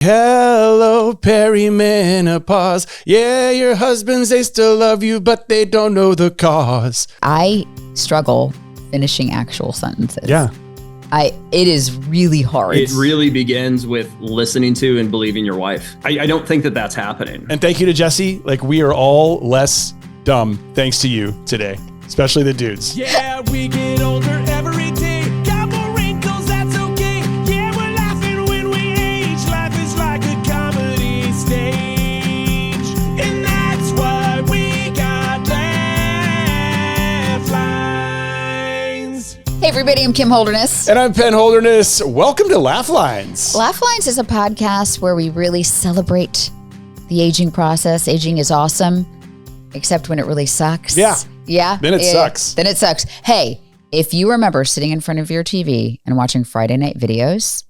Hello, perimenopause. Yeah, your husbands, they still love you, but they don't know the cause. I struggle finishing actual sentences. Yeah. It is really hard. It really begins with listening to and believing your wife. I don't think that that's happening. And thank you to Jesse. Like, we are all less dumb thanks to you today, especially the dudes. Yeah, we get older every day. Got more wrinkles, that's okay. Yeah, we're laughing when we age. Life is like a comedy stage. And that's why we got laugh lines. Hey everybody, I'm Kim Holderness. And I'm Penn Holderness. Welcome to Laugh Lines. Laugh Lines is a podcast where we really celebrate the aging process. Aging is awesome, except when it really sucks. Yeah. Yeah. Then it sucks. Then it sucks. Hey, if you remember sitting in front of your TV and watching Friday night videos,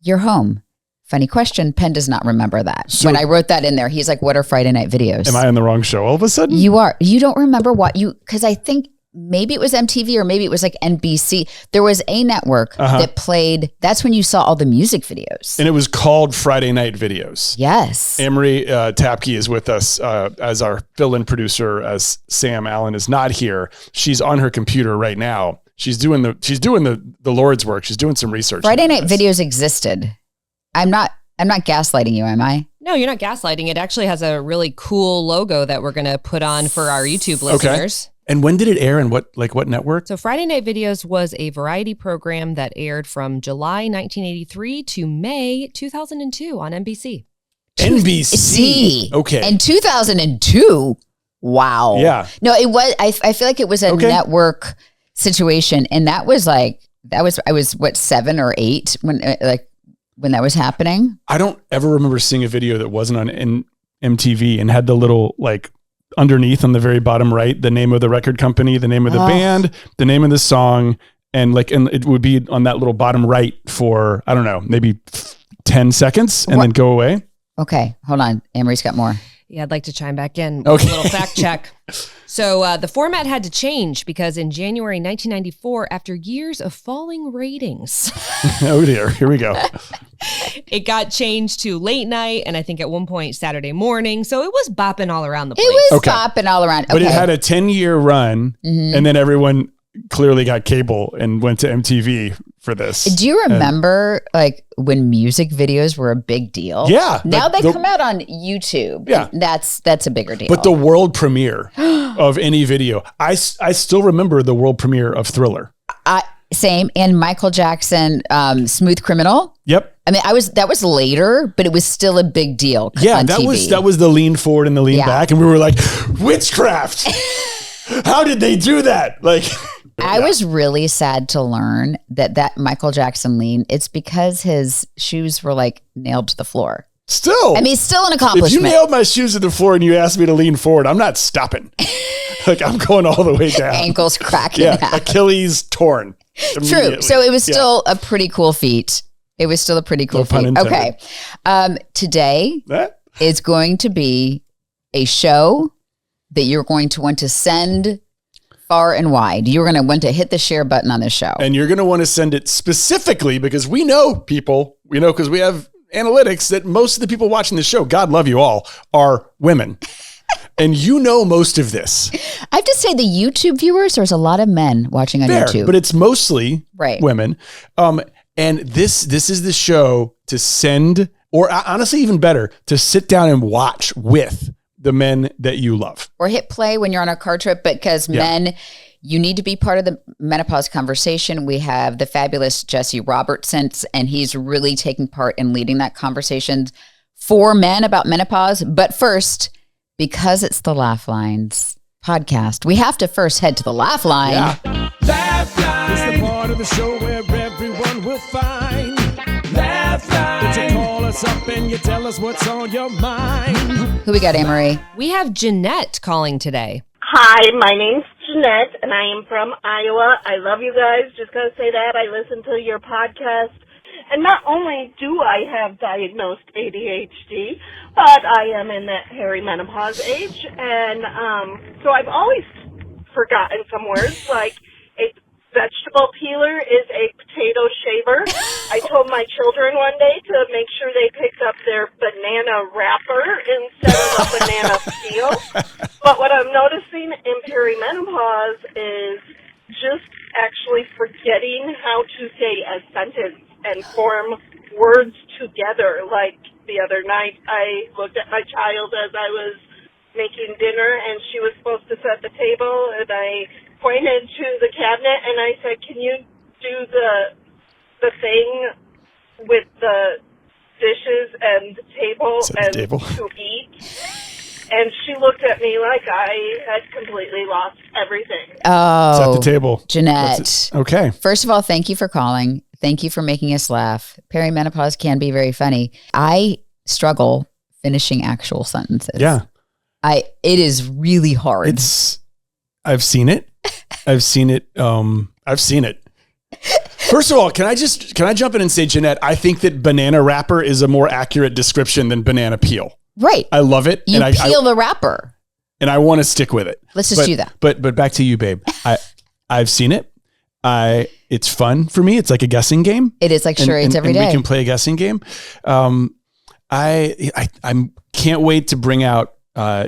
you're home. Funny question. Penn does not remember that. So- when I wrote that in there, he's like, what are Friday night videos? Am I on the wrong show all of a sudden? You are. You don't remember because I think maybe it was MTV or maybe it was like NBC. There was a network that played, that's when you saw all the music videos. And it was called Friday Night Videos. Yes. Amory Tapke is with us as our fill-in producer, as Sam Allen is not here. She's on her computer right now. She's doing the Lord's work. She's doing some research. Friday Night Videos existed. I'm not gaslighting you, am I? No, you're not gaslighting. It actually has a really cool logo that we're going to put on for our YouTube listeners. And when did it air and what network? So Friday Night Videos was a variety program that aired from July 1983 to May 2002 on NBC. NBC. Okay. In 2002. Wow. Yeah. No, it was, I feel like it was a network situation. And I was what, 7 or 8 when that was happening? I don't ever remember seeing a video that wasn't on MTV and had the little underneath on the very bottom right, the name of the record company, the name of the band, the name of the song, and it would be on that little bottom right for, I don't know, maybe 10 seconds and then go away. Okay, hold on. Amory's got more. Yeah, I'd like to chime back in with Okay. a little fact check. So the format had to change because in January 1994, after years of falling ratings, Oh dear, here we go. it got changed to late night and I think at one point Saturday morning. So it was bopping all around the place. It was popping all around. Okay. But it had a 10-year run, and then everyone clearly got cable and went to MTV for this. Do you remember when music videos were a big deal? Yeah. Now they come out on YouTube. Yeah. That's a bigger deal. But the world premiere of any video, I still remember the world premiere of Thriller. Same. And Michael Jackson, Smooth Criminal. Yep. I mean, that was later, but it was still a big deal. Yeah, on that TV. was the lean forward and the lean back, and we were like, witchcraft. How did they do that? I was really sad to learn that Michael Jackson lean, it's because his shoes were nailed to the floor. Still. I mean, it's still an If accomplishment. you nailed my shoes to the floor and you asked me to lean forward, I'm not stopping. I'm going all the way down. Ankles cracking. Yeah, Achilles torn. True. So it was still a pretty cool feat. It was still a pretty cool No pun feat. intended. Okay. Today is going to be a show that you're going to want to send far and wide. You're going to want to hit the share button on this show. And you're going to want to send it specifically because we know people, because we have analytics that most of the people watching the show, God love you all, are women. And most of this. I have to say the YouTube viewers, there's a lot of men watching on YouTube. But it's mostly Right. women. And this is the show to send, or honestly, even better, to sit down and watch with the men that you love. Or hit play when you're on a car trip, because men, you need to be part of the menopause conversation. We have the fabulous Jesse Robertson, and he's really taking part in leading that conversation for men about menopause. But first, because it's the Laugh Lines podcast, we have to first head to the Laugh Line. Yeah. Laugh line. It's the part of the show where everyone will find. Laugh line. That you call us up and you tell us what's on your mind. Who we got, Amory? We have Jeanette calling today. Hi, my name's Jeanette, and I am from Iowa. I love you guys. Just gotta say that. I listen to your podcast. And not only do I have diagnosed ADHD, but I am in that perimenopause age. And so I've always forgotten some words like vegetable peeler is a potato shaver. I told my children one day to make sure they picked up their banana wrapper instead of a banana peel. But what I'm noticing in perimenopause is just actually forgetting how to say a sentence and form words together. Like the other night, I looked at my child as I was making dinner, and she was supposed to set the table, and I pointed to the cabinet and I said, "Can you do the thing with the dishes and the table and to eat?" And she looked at me like I had completely lost everything. Oh, it's at the table, Jeanette. Okay. First of all, thank you for calling. Thank you for making us laugh. Perimenopause can be very funny. I struggle finishing actual sentences. Yeah. It is really hard. I've seen it. I've seen it. First of all, can I jump in and say, Jeanette, I think that banana wrapper is a more accurate description than banana peel. Right. I love it. You peel the wrapper. And I want to stick with it. Let's just do that. But back to you, babe. I've seen it. It's fun for me. It's like a guessing game. It is like charades every day. We can play a guessing game. I can't wait to bring out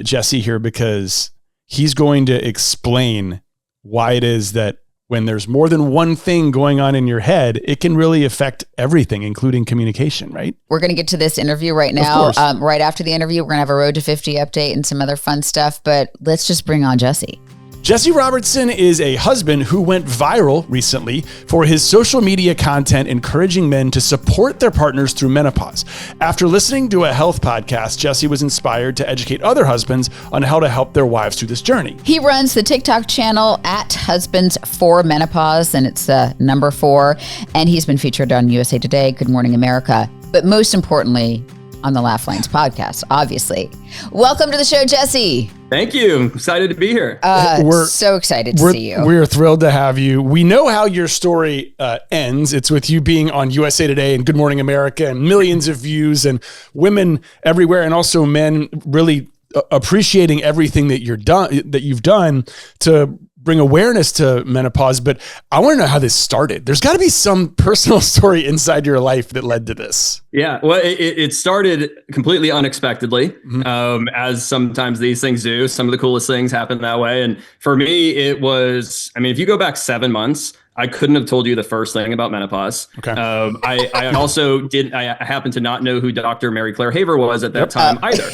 Jesse here, because he's going to explain why it is that when there's more than one thing going on in your head, it can really affect everything, including communication, right? We're going to get to this interview right now. Right after the interview, we're going to have a Road to 50 update and some other fun stuff, but let's just bring on Jesse. Jesse Robertson is a husband who went viral recently for his social media content encouraging men to support their partners through menopause. After listening to a health podcast, Jesse was inspired to educate other husbands on how to help their wives through this journey. He runs the TikTok channel at Husbands for Menopause, and it's number 4, and he's been featured on USA Today, Good Morning America, but most importantly, on the Laugh Lines podcast, obviously. Welcome to the show, Jesse. Thank you. Excited to be here. We're so excited to see you. We're thrilled to have you. We know how your story ends. It's with you being on USA Today and Good Morning America and millions of views and women everywhere, and also men really appreciating everything that you've done to bring awareness to menopause. But I want to know how this started. There's got to be some personal story inside your life that led to this. Yeah, well, it started completely unexpectedly, as sometimes these things do. Some of the coolest things happen that way. And for me, it was, if you go back 7 months, I couldn't have told you the first thing about menopause. Okay. I also didn't. I happened to not know who Dr. Mary Claire Haver was at that time either.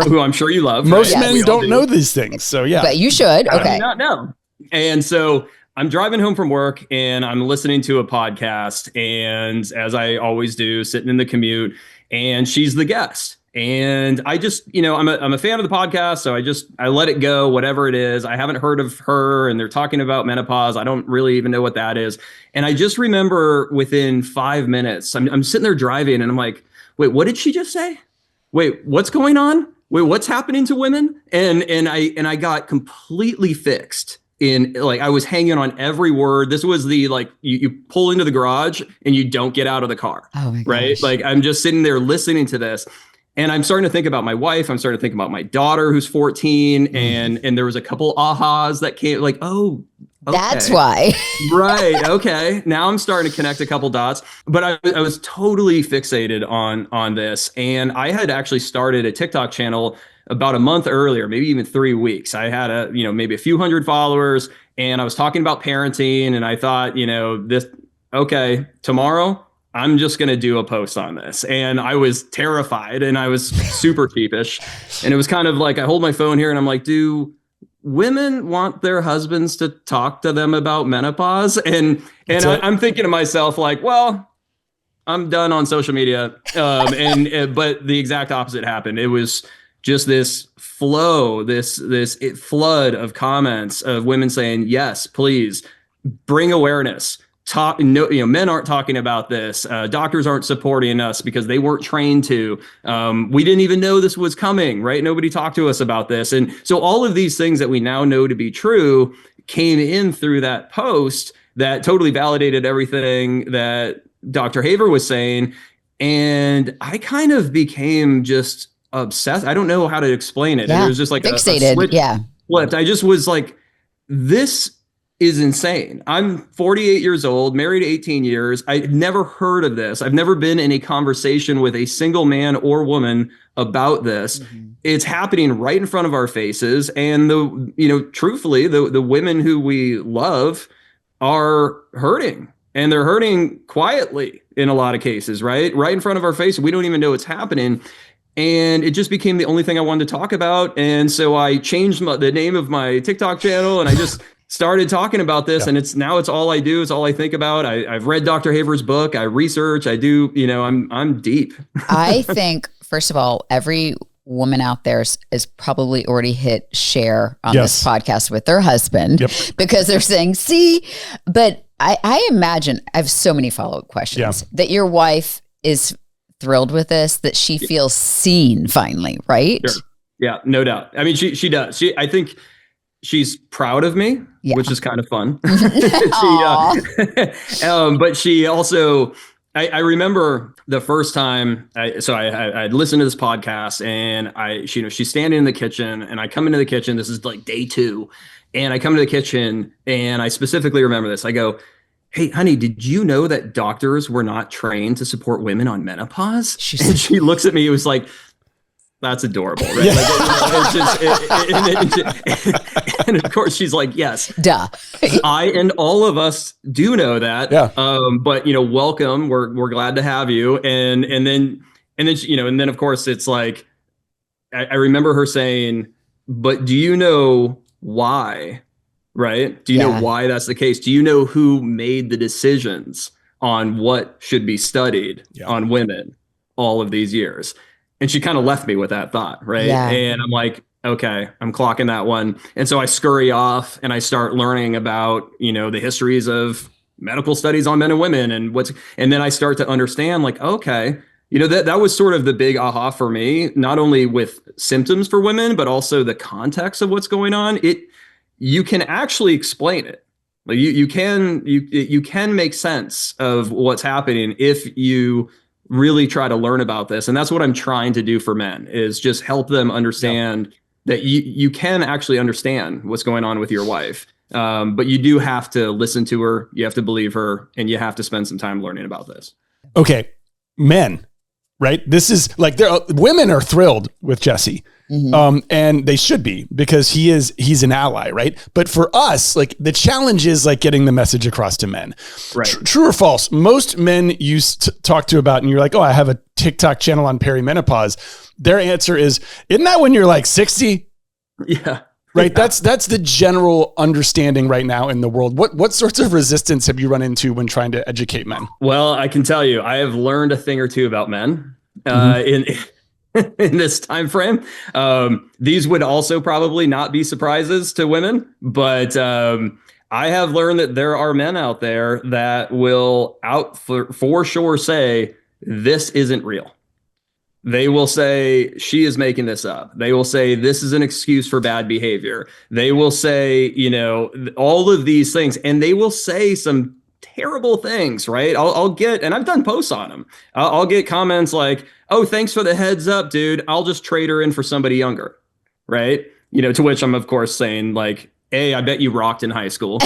Who I'm sure you love. Most men don't know these things, so yeah. But you should. Okay. I do not know. And so I'm driving home from work and I'm listening to a podcast, and as I always do, sitting in the commute, and she's the guest. And I just, I'm a fan of the podcast, so I let it go, whatever it is. I haven't heard of her, and they're talking about menopause. I don't really even know what that is. And I just remember within 5 minutes, I'm sitting there driving, and I'm like, wait, what did she just say? Wait, what's going on? Wait, what's happening to women? And I got completely fixed. I was hanging on every word. This was the, you pull into the garage and you don't get out of the car. Oh my gosh. Right? I'm just sitting there listening to this. And I'm starting to think about my wife. I'm starting to think about my daughter, who's 14. And there was a couple ahas that came, oh, okay. That's why. Right. Okay. Now I'm starting to connect a couple dots. But I was totally fixated on this. And I had actually started a TikTok channel about a month earlier, maybe even 3 weeks. I had maybe a few hundred followers, and I was talking about parenting. And I thought, tomorrow I'm just going to do a post on this. And I was terrified, and I was super sheepish. And it was kind of like, I hold my phone here and I'm like, do women want their husbands to talk to them about menopause? And I'm thinking to myself, well, I'm done on social media. But the exact opposite happened. It was just this flow, this flood of comments of women saying, yes, please bring awareness. Men aren't talking about this. Doctors aren't supporting us because they weren't trained to. We didn't even know this was coming, right? Nobody talked to us about this. And so all of these things that we now know to be true came in through that post that totally validated everything that Dr. Haver was saying. And I kind of became just obsessed. I don't know how to explain it. Yeah. It was just like fixated. a switch flipped. I just was like, this is insane. I'm 48 years old, married 18 years. I've never heard of this. I've never been in a conversation with a single man or woman about this. It's happening right in front of our faces. And truthfully, the women who we love are hurting, and they're hurting quietly in a lot of cases, right in front of our face. We don't even know it's happening. And it just became the only thing I wanted to talk about. And so I changed the name of my TikTok channel, and I just started talking about this. And it's all I do. It's all I think about. I've read Dr. Haver's book. I research. I do, I'm deep. I think, first of all, every woman out there is probably already hit share on this podcast with their husband because they're saying, see, but I imagine I have so many follow-up questions that your wife is thrilled with this, that she feels seen finally, right? Sure. Yeah, no doubt. I mean, she does. I think she's proud of me, which is kind of fun. But she also, I remember the first time I'd listened to this podcast, and she's standing in the kitchen, and I come into the kitchen. This is like day 2. And I come to the kitchen, and I specifically remember this. I go, hey, honey, did you know that doctors were not trained to support women on menopause? And she looks at me, it was like, that's adorable, right? And of course she's like, yes, duh. I and all of us do know that. Yeah. But welcome. We're glad to have you. And then of course it's like, I remember her saying, but do you know why? Right? Do you know why that's the case? Do you know who made the decisions on what should be studied on women all of these years? And she kind of left me with that thought, right? Yeah. And I'm like, okay, I'm clocking that one. And so I scurry off and I start learning about, the histories of medical studies on men and women and then I start to understand, like, okay, that was sort of the big aha for me, not only with symptoms for women, but also the context of what's going on. You can actually explain it. Like you can make sense of what's happening if you really try to learn about this. And that's what I'm trying to do for men, is just help them understand that you can actually understand what's going on with your wife. But you do have to listen to her. You have to believe her, and you have to spend some time learning about this. Okay. Men, right? This is like, women are thrilled with Jesse. And they should be, because he's an ally, right? But for us, like, the challenge is like getting the message across to men. Right. True or false? Most men you talk to about, and you're like, oh, I have a TikTok channel on perimenopause. Their answer is, isn't that when you're like 60? Yeah. Right. Yeah. That's the general understanding right now in the world. What sorts of resistance have you run into when trying to educate men? Well, I can tell you, I have learned a thing or two about men in this time frame. These would also probably not be surprises to women, but I have learned that there are men out there that will for sure say this isn't real. They will say she is making this up. They will say this is an excuse for bad behavior. They will say, all of these things, and they will say some terrible things, right? I'll get, and I've done posts on them. I'll get comments like, oh, thanks for the heads up, dude. I'll just trade her in for somebody younger, right? To which I'm, of course, saying, like, A, I bet you rocked in high school. B,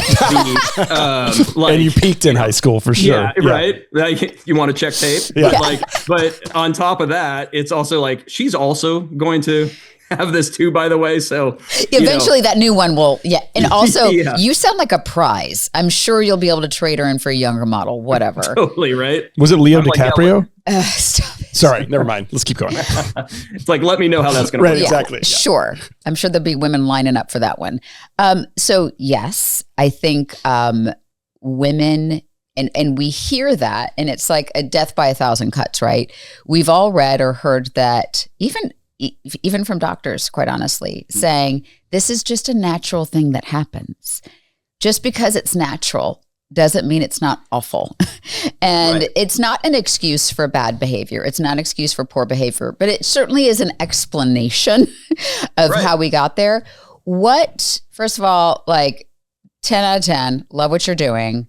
and you peaked in high school for sure. Yeah, right? Like, you want to check tape? Yeah. But on top of that, it's also like, she's also going to have this too, by the way. So eventually that new one will, And also, you sound like a prize. I'm sure you'll be able to trade her in for a younger model, whatever. Totally, right? Was it Leo DiCaprio? Stop it. Sorry, never mind. Let's keep going. It's like, let me know how that's going to work. Exactly. Sure. I'm sure there'll be women lining up for that one. So yes, I think women, and we hear that, and it's like a death by 1,000 cuts, right? We've all read or heard that even from doctors, quite honestly, saying this is just a natural thing that happens. Just because it's natural doesn't mean it's not awful. And it's not an excuse for bad behavior. It's not an excuse for poor behavior, but it certainly is an explanation of how we got there. First of all, like 10 out of 10, love what you're doing.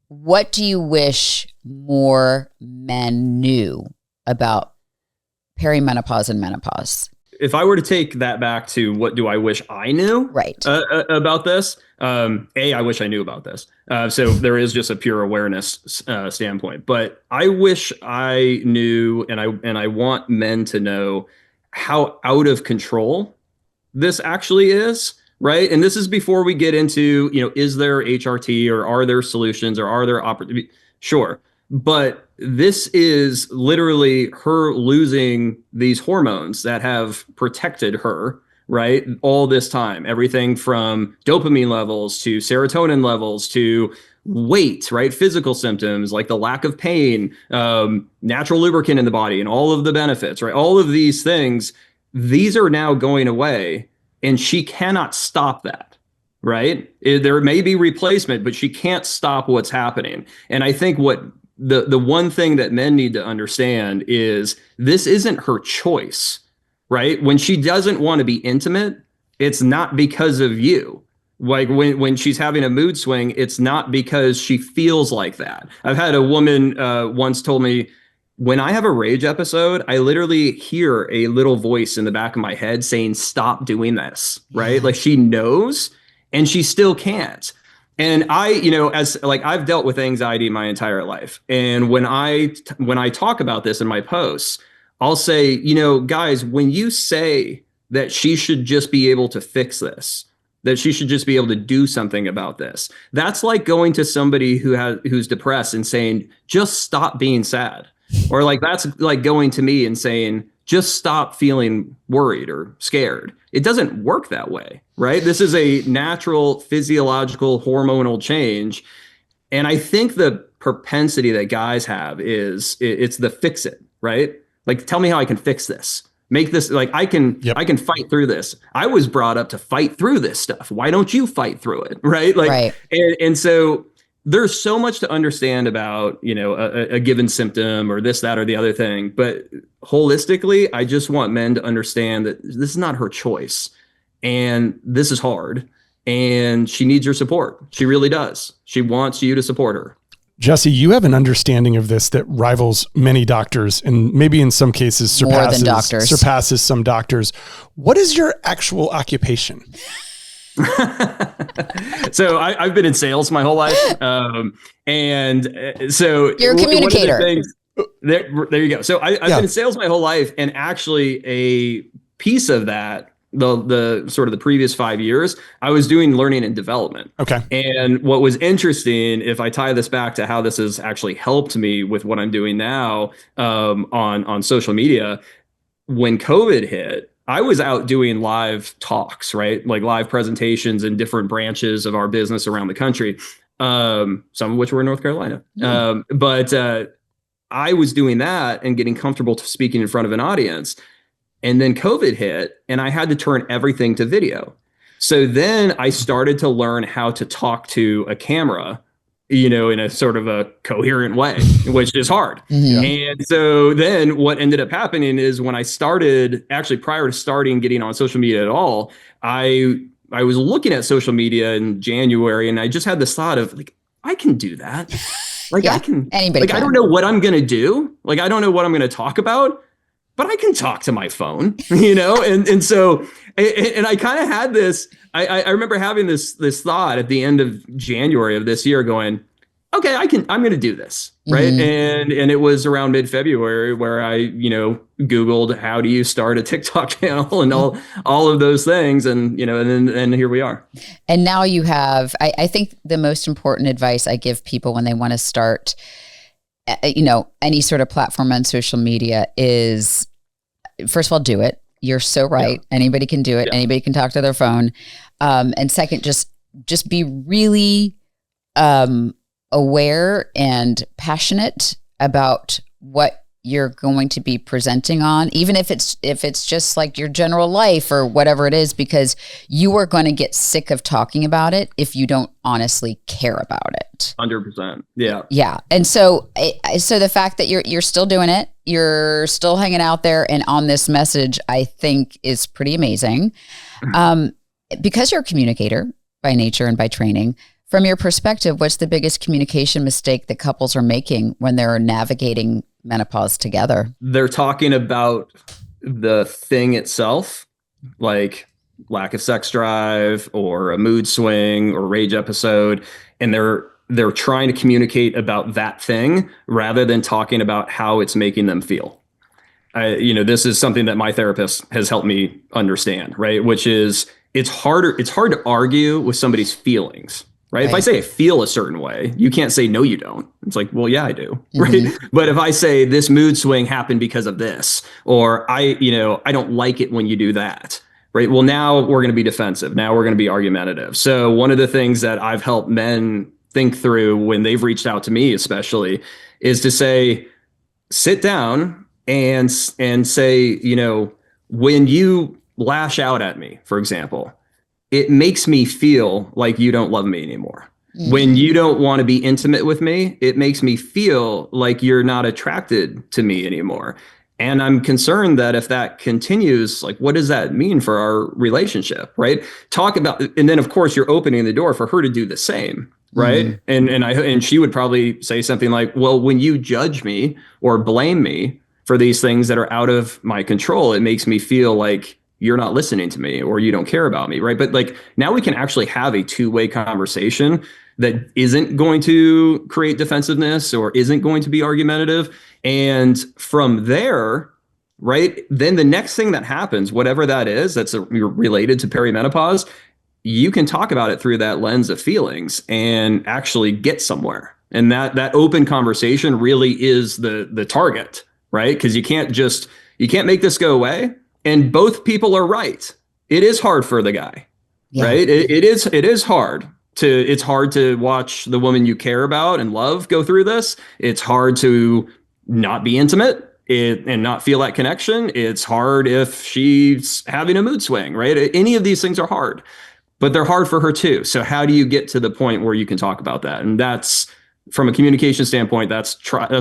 What do you wish more men knew about perimenopause and menopause? if I were to take that back to what do I wish I knew Right. About this, I wish I knew about this. So there is just a pure awareness standpoint, but I wish I knew, and I want men to know how out of control this actually is, right? And this is before we get into, is there HRT, or are there solutions, or are there opportunities? Sure. But this is literally her losing these hormones that have protected her, right? All this time, everything from dopamine levels to serotonin levels to weight, right? Physical symptoms like the lack of pain, natural lubricant in the body, and all of the benefits, right? All of these things, these are now going away, and she cannot stop that. Right? There may be replacement, but she can't stop what's happening. And I think what the one thing that men need to understand is this isn't her choice, right? When she doesn't want to be intimate, it's not because of you. Like when she's having a mood swing, it's not because she feels like that. I've had a woman once told me, when I have a rage episode, I literally hear a little voice in the back of my head saying, stop doing this, right? Like she knows, and she still can't. And I've dealt with anxiety my entire life. And when I talk about this in my posts, I'll say, guys, when you say that she should just be able to fix this, that she should just be able to do something about this, that's like going to somebody who's depressed and saying, just stop being sad. Or like, that's like going to me and saying, just stop feeling worried or scared. It doesn't work that way, right? This is a natural physiological hormonal change. And I think the propensity that guys have is it's the fix it, right? Like, tell me how I can fix this. Make this, like, I can fight through this. I was brought up to fight through this stuff. Why don't you fight through it? Right. Like, right. And so there's so much to understand about, a given symptom or this, that, or the other thing. But holistically, I just want men to understand that this is not her choice, and this is hard, and she needs your support. She really does. She wants you to support her. Jesse, you have an understanding of this that rivals many doctors, and maybe in some cases surpasses some doctors. What is your actual occupation? So I've been in sales my whole life. And so you're a communicator. There you go. So I've been in sales my whole life, and actually a piece of that, the sort of the previous 5 years, I was doing learning and development. Okay. And what was interesting, if I tie this back to how this has actually helped me with what I'm doing now, on social media, when COVID hit, I was out doing live talks, right? Like live presentations in different branches of our business around the country, some of which were in North Carolina. But I was doing that and getting comfortable to speaking in front of an audience. And then COVID hit, and I had to turn everything to video. So then I started to learn how to talk to a camera, in a sort of a coherent way, which is hard. Mm-hmm. And so then what ended up happening is when I started, actually prior to starting getting on social media at all, I was looking at social media in January, and I just had this thought of like, I can do that. Like anybody can. I don't know what I'm going to do. Like, I don't know what I'm going to talk about, but I can talk to my phone, and so, and I kind of had this, I remember having this thought at the end of January of this year going, okay, I'm going to do this. Right. Mm-hmm. And it was around mid-February where I, Googled, how do you start a TikTok channel and all of those things. And, and here we are. And now you have, I think the most important advice I give people when they want to start, any sort of platform on social media is, first of all, do it. You're so right. Yeah. Anybody can do it. Yeah. Anybody can talk to their phone. And second, just be really aware and passionate about what you're going to be presenting on, even if it's just like your general life or whatever it is, because you are going to get sick of talking about it if you don't honestly care about it. 100%. Yeah. Yeah. And so the fact that you're still doing it, you're still hanging out there and on this message, I think is pretty amazing. Because you're a communicator by nature and by training, from your perspective, what's the biggest communication mistake that couples are making when they're navigating menopause together? They're talking about the thing itself, like lack of sex drive or a mood swing or rage episode, and they're trying to communicate about that thing rather than talking about how it's making them feel. This is something that my therapist has helped me understand, right? Which is it's hard to argue with somebody's feelings, right? If I say I feel a certain way, you can't say, no, you don't. It's like, well, yeah, I do. Right. But if I say this mood swing happened because of this, or I don't like it when you do that. Right. Well, now we're going to be defensive. Now we're going to be argumentative. So one of the things that I've helped men think through when they've reached out to me, especially, is to say, sit down and say, when you lash out at me, for example, it makes me feel like you don't love me anymore. When you don't want to be intimate with me, it makes me feel like you're not attracted to me anymore. And I'm concerned that if that continues, like, what does that mean for our relationship, right? Talk about, and then of course you're opening the door for her to do the same, right? And she would probably say something like, well, when you judge me or blame me for these things that are out of my control, it makes me feel like you're not listening to me or you don't care about me, right? But like now we can actually have a two-way conversation that isn't going to create defensiveness or isn't going to be argumentative. And from there, right, then the next thing that happens, whatever that is, that's related to perimenopause, you can talk about it through that lens of feelings and actually get somewhere. And that open conversation really is the target, right? Because you can't make this go away. And both people are right. It is hard for the guy, right? It is hard. It's hard to watch the woman you care about and love go through this. It's hard to not be intimate and not feel that connection. It's hard if she's having a mood swing, right? Any of these things are hard, but they're hard for her too. So how do you get to the point where you can talk about that? And that's, from a communication standpoint, that's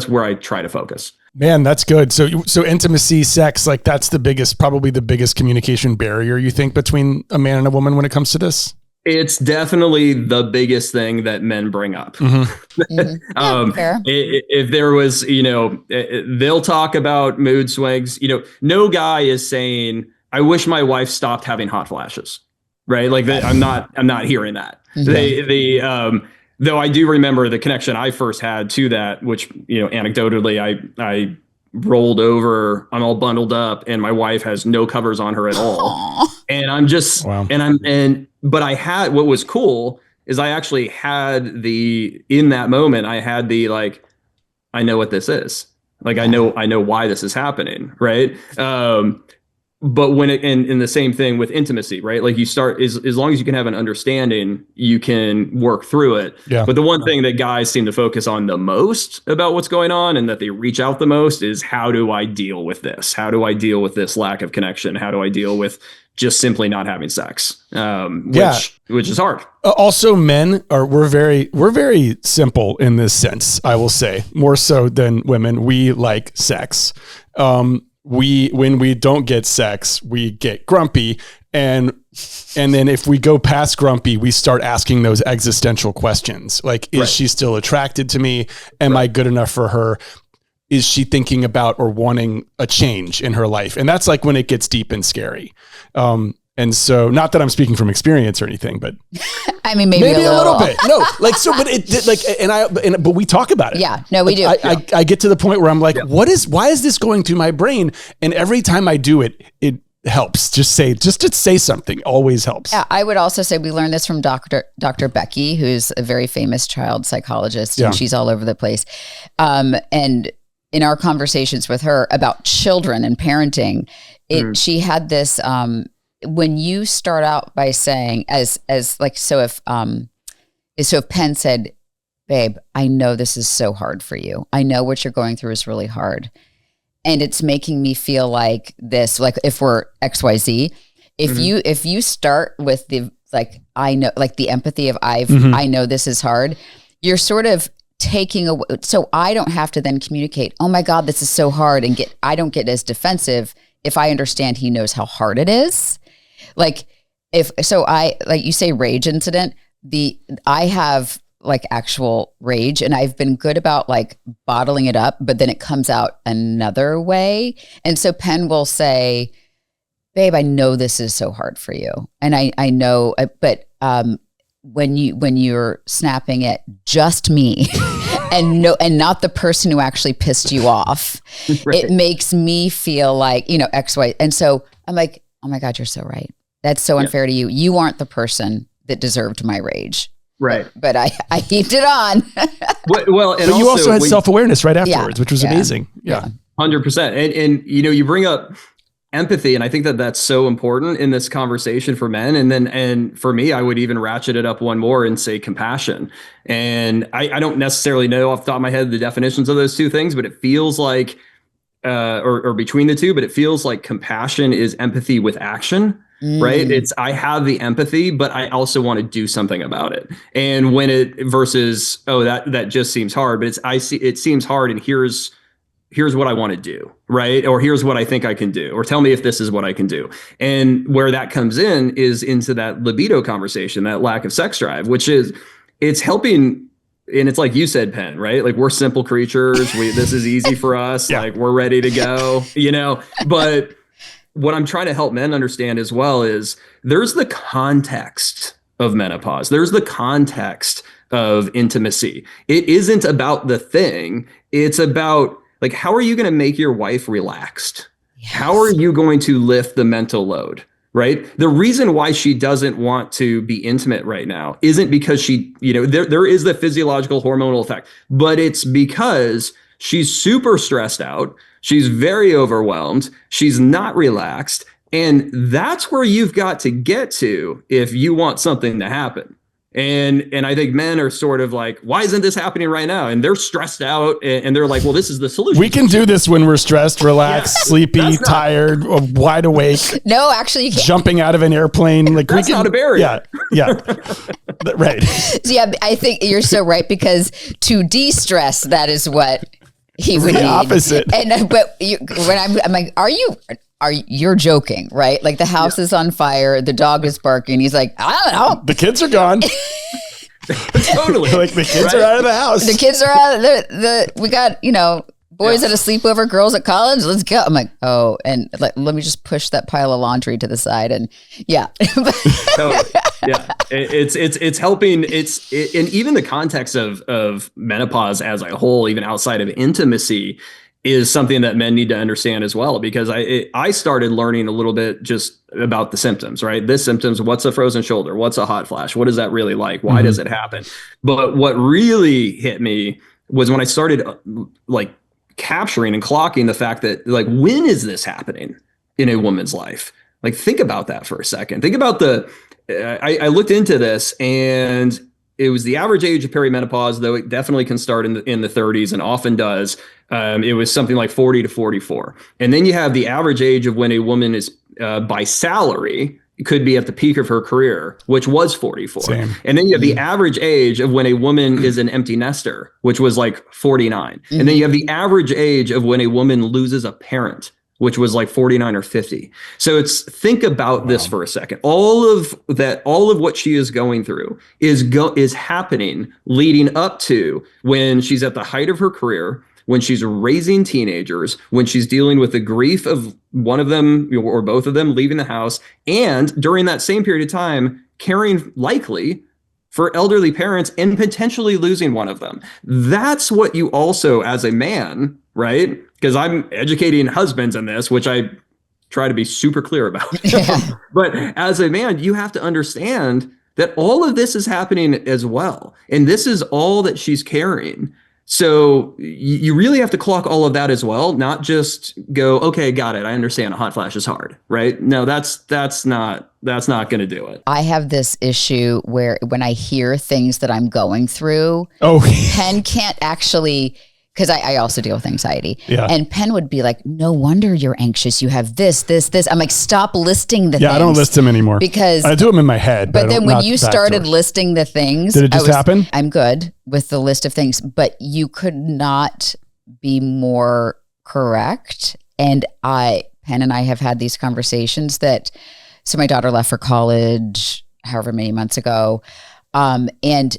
where I try to focus. Man, that's good. So intimacy, sex, like that's probably the biggest communication barrier you think between a man and a woman when it comes to this? It's definitely the biggest thing that men bring up. If there was, they'll talk about mood swings. No guy is saying, I wish my wife stopped having hot flashes, right? Like I'm not hearing that. Though I do remember the connection I first had to that, which, anecdotally, I rolled over, I'm all bundled up and my wife has no covers on her at all. And I'm just, wow. But what was cool is I actually had in that moment, I had like, I know what this is. Like, I know why this is happening. Right. But when and the same thing with intimacy, right? Like you start, as long as you can have an understanding, you can work through it. Yeah. But the one thing that guys seem to focus on the most about what's going on and that they reach out the most is, how do I deal with this? How do I deal with this lack of connection? How do I deal with just simply not having sex? Which is hard. Also, men we're very simple in this sense, I will say, more so than women. We like sex. When we don't get sex, we get grumpy. And then if we go past grumpy, we start asking those existential questions. Like, is she still attracted to me? Am I good enough for her? Is she thinking about or wanting a change in her life? And that's like when it gets deep and scary. And so, not that I'm speaking from experience or anything, but I mean, maybe a little bit. No, like, so, but it like, but we talk about it. Yeah, no, we do. I get to the point where I'm like, why is this going through my brain? And every time I do it, it helps. Just to say something always helps. Yeah. I would also say we learned this from Dr. Becky, who's a very famous child psychologist, and she's all over the place. And in our conversations with her about children and parenting, she had this, when you start out by saying, if Penn said, babe, I know this is so hard for you. I know what you're going through is really hard. And it's making me feel like this, like if we're XYZ, if you start with the, like, I know, like the empathy of I know this is hard, you're sort of taking away. So I don't have to then communicate, oh my God, this is so hard. And I don't get as defensive if I understand he knows how hard it is. Like, like you say, rage incident, I have like actual rage, and I've been good about like bottling it up, but then it comes out another way. And so Penn will say, babe, I know this is so hard for you. And I know, but when you're snapping at just me and not the person who actually pissed you off, right. It makes me feel like, X, Y. And so I'm like, oh my God, you're so right. That's so unfair to you. You aren't the person that deserved my rage. Right. But I heaped it on. Well, and but you also had self-awareness right afterwards, which was amazing. Yeah. 100%. And you bring up empathy. And I think that that's so important in this conversation for men. And for me, I would even ratchet it up one more and say compassion. And I don't necessarily know off the top of my head the definitions of those two things, but it feels like, or between the two, but it feels like compassion is empathy with action. Right. It's, I have the empathy, but I also want to do something about it. And when it versus, that just seems hard, but it seems hard. And here's what I want to do. Right. Or here's what I think I can do, or tell me if this is what I can do. And where that comes in is into that libido conversation, that lack of sex drive, which is, it's helping. And it's like you said, Penn, right? Like, we're simple creatures. This is easy for us. Like, we're ready to go, but what I'm trying to help men understand as well is there's the context of menopause. There's the context of intimacy. It isn't about the thing. It's about, like, how are you going to make your wife relaxed? Yes. How are you going to lift the mental load? Right? The reason why she doesn't want to be intimate right now isn't because she, there is the physiological hormonal effect, but it's because she's super stressed out. She's very overwhelmed. She's not relaxed. And that's where you've got to get to if you want something to happen. And I think men are sort of like, why isn't this happening right now? And they're stressed out and they're like, well, this is the solution. We can do this when we're stressed, relaxed, sleepy, tired, wide awake. No, actually, you can't. Jumping out of an airplane. Like, that's not a barrier. Yeah. Right. Yeah, I think you're so right, because to de-stress, that is what he would need. Opposite. And when I'm like, you're joking, right? Like, the house is on fire, the dog is barking. He's like, I don't know. The kids are gone. Totally. Like, the kids are out of the house. The kids are out. We got, boys at a sleepover, girls at college. Let's go. I'm like, oh, and let me just push that pile of laundry to the side, and Totally. Yeah, it's helping. And even the context of menopause as a whole, even outside of intimacy, is something that men need to understand as well, because I started learning a little bit just about the symptoms, right? This symptoms, what's a frozen shoulder? What's a hot flash? What is that really like? Why does it happen? But what really hit me was when I started like capturing and clocking the fact that, like, when is this happening in a woman's life? Like, think about that for a second. Think about I looked into this, and it was the average age of perimenopause, though it definitely can start in the 30s and often does. It was something like 40 to 44. And then you have the average age of when a woman is by salary, it could be at the peak of her career, which was 44. Same. And then you have the average age of when a woman is an empty nester, which was like 49. Mm-hmm. And then you have the average age of when a woman loses a parent, which was like 49 or 50. So think about this for a second. All of what she is going through is happening leading up to when she's at the height of her career, when she's raising teenagers, when she's dealing with the grief of one of them or both of them leaving the house, and during that same period of time, caring likely for elderly parents and potentially losing one of them. That's what you also, as a man, right? Because I'm educating husbands in this, which I try to be super clear about. But as a man, you have to understand that all of this is happening as well. And this is all that she's carrying. So you really have to clock all of that as well, not just go, okay, got it. I understand a hot flash is hard, right? No, that's not going to do it. I have this issue where when I hear things that I'm going through, Penn can't actually, because I also deal with anxiety. Yeah. And Penn would be like, no wonder you're anxious. You have this. I'm like, stop listing the things. Yeah, I don't list them anymore. Because I do them in my head. But then when you started listing the things. Did it just happen? I'm good with the list of things, but you could not be more correct. And Penn and I have had these conversations so my daughter left for college however many months ago. And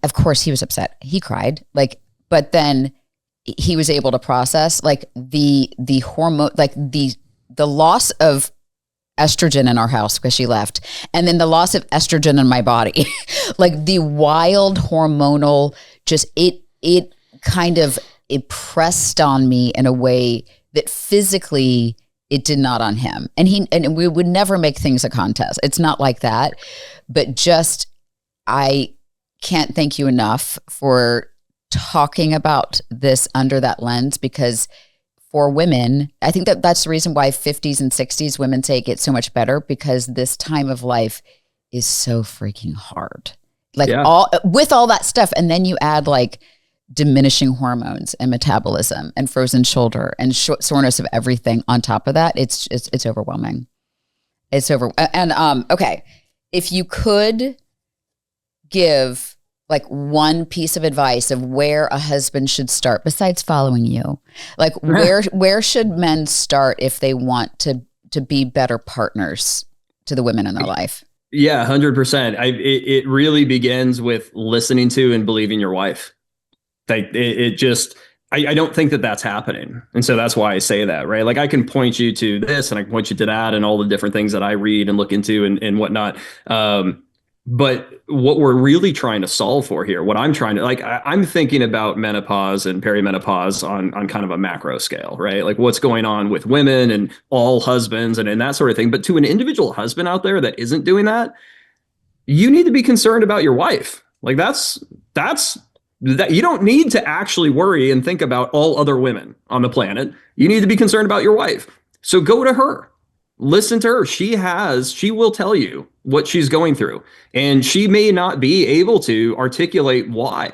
of course he was upset. He cried, like, but then he was able to process like the hormone, like the loss of estrogen in our house because she left, and then the loss of estrogen in my body, like the wild hormonal, just it kind of it pressed on me in a way that physically it did not on him. And we would never make things a contest. It's not like that, but just, I can't thank you enough for talking about this under that lens, because for women, I think that's the reason why 50s and 60s women say it gets so much better, because this time of life is so freaking hard. Like with all that stuff. And then you add like diminishing hormones and metabolism and frozen shoulder and soreness of everything on top of that. It's overwhelming. Okay. If you could give like one piece of advice of where a husband should start besides following you, like where should men start if they want to be better partners to the women in their life? Yeah, 100%. It really begins with listening to and believing your wife. Like I don't think that that's happening. And so that's why I say that, right? Like I can point you to this and I can point you to that and all the different things that I read and look into and whatnot. But what we're really trying to solve for here, what I'm trying to, like, I'm thinking about menopause and perimenopause on kind of a macro scale, right? Like what's going on with women and all husbands and that sort of thing. But to an individual husband out there that isn't doing that, you need to be concerned about your wife. Like that's that you don't need to actually worry and think about all other women on the planet. You need to be concerned about your wife. So go to her, listen to her. She will tell you what she's going through, and she may not be able to articulate why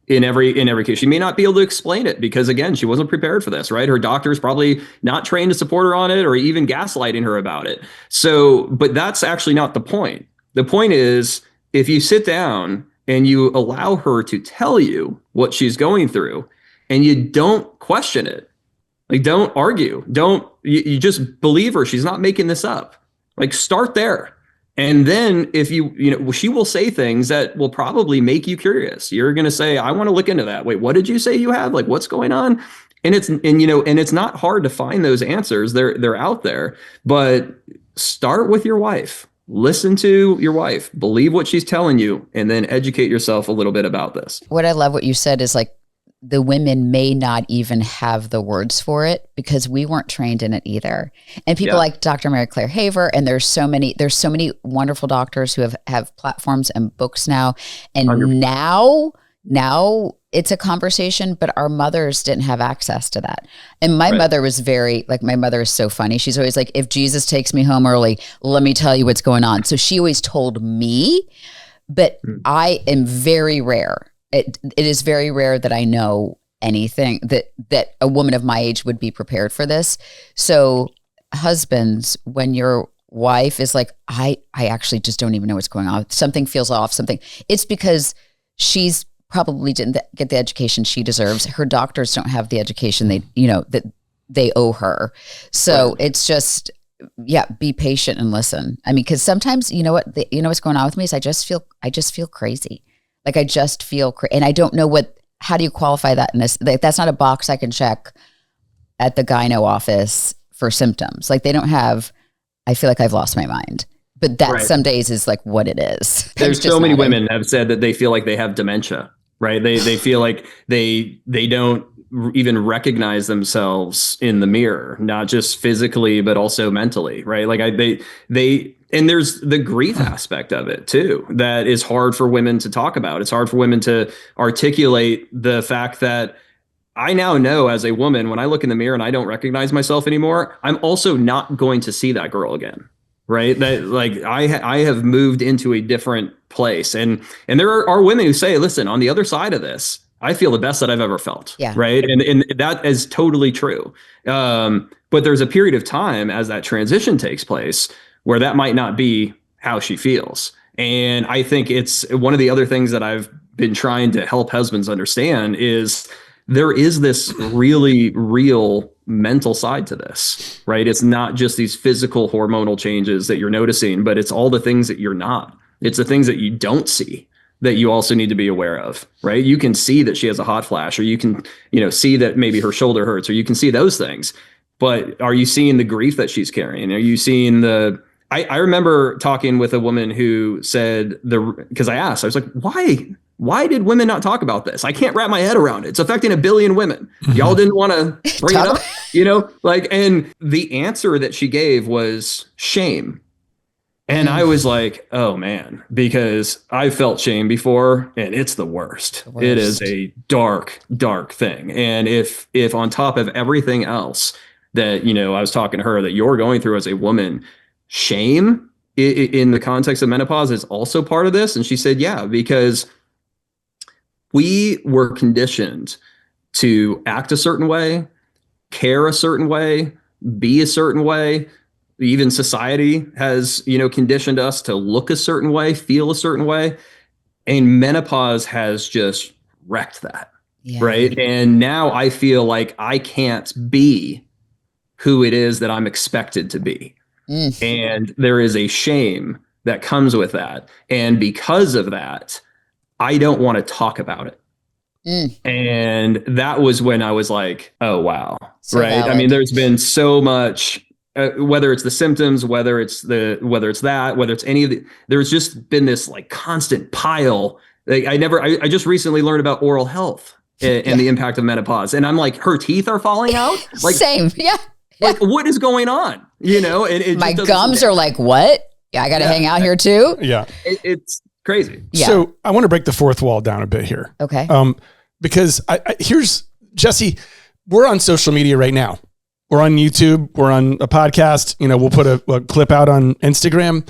in every case. She may not be able to explain it because again, she wasn't prepared for this, right? Her doctor's probably not trained to support her on it or even gaslighting her about it. So, but that's actually not the point. The point is if you sit down and you allow her to tell you what she's going through and you don't question it, like don't argue, you just believe her. She's not making this up. Like start there. And then if she will say things that will probably make you curious. You're going to say, I want to look into that. Wait, what did you say you have? Like what's going on? And it's not hard to find those answers. They're out there, but start with your wife. Listen to your wife, believe what she's telling you, and then educate yourself a little bit about this. What I love what you said is like the women may not even have the words for it because we weren't trained in it either. And people like Dr. Mary Claire Haver, and there's so many wonderful doctors who have platforms and books now. And 100%. now it's a conversation, but our mothers didn't have access to that. And my mother was my mother is so funny. She's always like, if Jesus takes me home early, let me tell you what's going on. So she always told me, but I am very rare. It is very rare that I know anything that a woman of my age would be prepared for this. So husbands, when your wife is like, I actually just don't even know what's going on. Something feels off, it's because she's probably didn't get the education she deserves. Her doctors don't have the education that they owe her. So it's just, be patient and listen. I mean, because sometimes what's going on with me is I just feel crazy. Like I just feel and I don't know how do you qualify that in this? Like, that's not a box I can check at the gyno office for symptoms. Like they don't have, I feel like I've lost my mind. But that some days is like what it is. There's so many women have said that they feel like they have dementia, right? They feel like they don't even recognize themselves in the mirror, not just physically, but also mentally, right? Like and there's the grief aspect of it too, that is hard for women to talk about. It's hard for women to articulate the fact that I now know as a woman, when I look in the mirror and I don't recognize myself anymore, I'm also not going to see that girl again. Right. That like I have moved into a different place. And there are women who say, listen, on the other side of this, I feel the best that I've ever felt. Yeah. Right. And that is totally true. But there's a period of time as that transition takes place where that might not be how she feels. And I think it's one of the other things that I've been trying to help husbands understand is there is this really real mental side to this, right? It's not just these physical hormonal changes that you're noticing, but it's all the things that you're not. It's the things that you don't see that you also need to be aware of, right? You can see that she has a hot flash, or you can, see that maybe her shoulder hurts, or you can see those things. But are you seeing the grief that she's carrying? Are you seeing I remember talking with a woman who said because I asked, I was like, why did women not talk about this? I can't wrap my head around it. It's affecting 1 billion women. Y'all didn't want to bring it up, and the answer that she gave was shame. And I was like, oh man, because I felt shame before, and it's the worst. It is a dark, dark thing. And if on top of everything else that, I was talking to her, that you're going through as a woman, shame in the context of menopause is also part of this. And she said, yeah, because we were conditioned to act a certain way, care a certain way, be a certain way. Even society has, conditioned us to look a certain way, feel a certain way. And menopause has just wrecked that. Yeah. Right. And now I feel like I can't be who it is that I'm expected to be. And there is a shame that comes with that. And because of that, I don't want to talk about it. And that was when I was like, oh, wow. So right. Valid. I mean, there's been so much, whether it's the symptoms, whether it's any of the, there's just been this like constant pile. Like I just recently learned about oral health and the impact of menopause. And I'm like, her teeth are falling out. Like, same. Yeah. Like, what is going on? And my gums are like, what? Yeah, I got to hang out here too. Yeah. It's crazy. Yeah. So I want to break the fourth wall down a bit here. Okay. Because here's Jesse, we're on social media right now. We're on YouTube. We're on a podcast. We'll put a clip out on Instagram.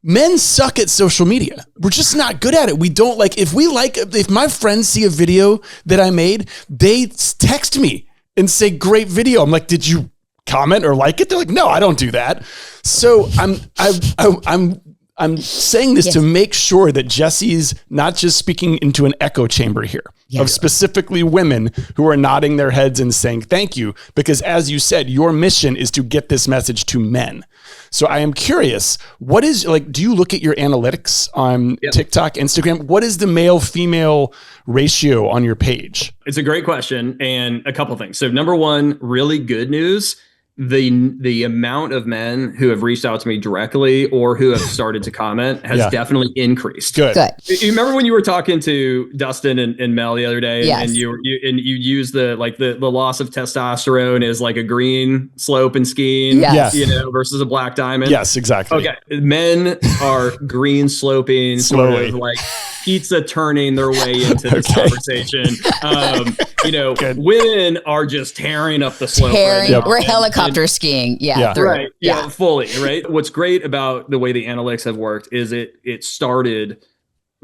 Men suck at social media. We're just not good at it. We don't if my friends see a video that I made, they text me and say, great video. I'm like, did you comment or like it? They're like, no, I don't do that. So I'm saying this to make sure that Jesse's not just speaking into an echo chamber here of specifically women who are nodding their heads and saying thank you, because as you said, your mission is to get this message to men. So I am curious, do you look at your analytics on TikTok, Instagram? What is the male female ratio on your page? It's a great question, and a couple things. So number one, really good news. The amount of men who have reached out to me directly or who have started to comment has definitely increased. Good. You remember when you were talking to Dustin and Mel the other day, and you used the loss of testosterone as like a green slope in skiing, versus a black diamond. Yes, exactly. Okay, men are green sloping, sort of like pizza turning their way into this conversation. Women are just tearing up the slope. We're helicopter skiing. Right. Yeah, fully. Right. What's great about the way the analytics have worked is it started,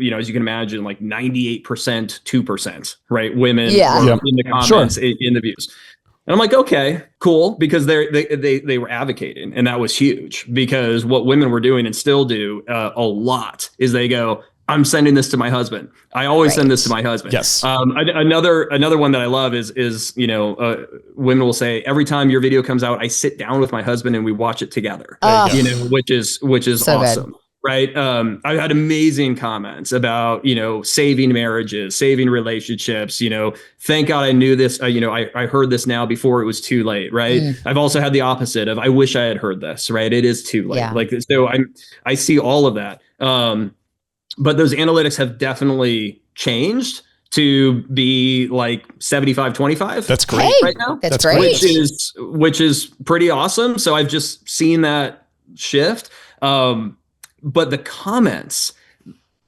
as you can imagine, like 98%, 2%, right? Women were in the comments, in the views. And I'm like, okay, cool. Because they were advocating, and that was huge, because what women were doing and still do a lot is they go, I'm sending this to my husband. I always send this to my husband. Yes. Another one that I love is women will say, every time your video comes out, I sit down with my husband and we watch it together. Which is so awesome. Good. Right. I've had amazing comments about, saving marriages, saving relationships, thank God I knew this. I heard this now before it was too late. Right. I've also had the opposite of, I wish I had heard this. Right. It is too late. Yeah. Like, so I see all of that. But those analytics have definitely changed to be like 75-25. That's great right now. That's great. Which is pretty awesome. So I've just seen that shift. But the comments,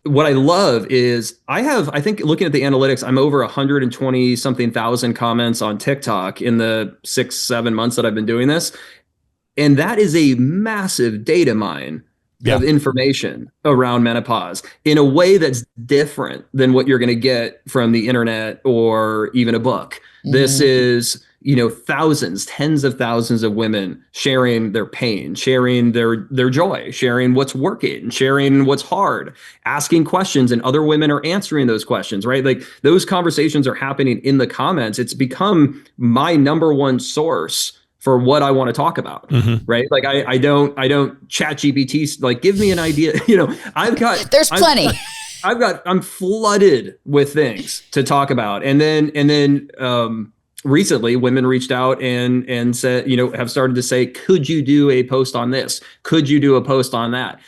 what I love is I think looking at the analytics, I'm over 120 something thousand comments on TikTok in the 6-7 months that I've been doing this. And that is a massive data mine of information around menopause in a way that's different than what you're going to get from the internet or even a book. This is, thousands, tens of thousands of women sharing their pain, sharing their joy, sharing what's working, sharing what's hard, asking questions, and other women are answering those questions, right? Like, those conversations are happening in the comments. It's become my number one source for what I want to talk about, right? Like, I don't chat GPT, like, give me an idea. There's plenty. I'm flooded with things to talk about. And then recently women reached out and said, have started to say, could you do a post on this? Could you do a post on that?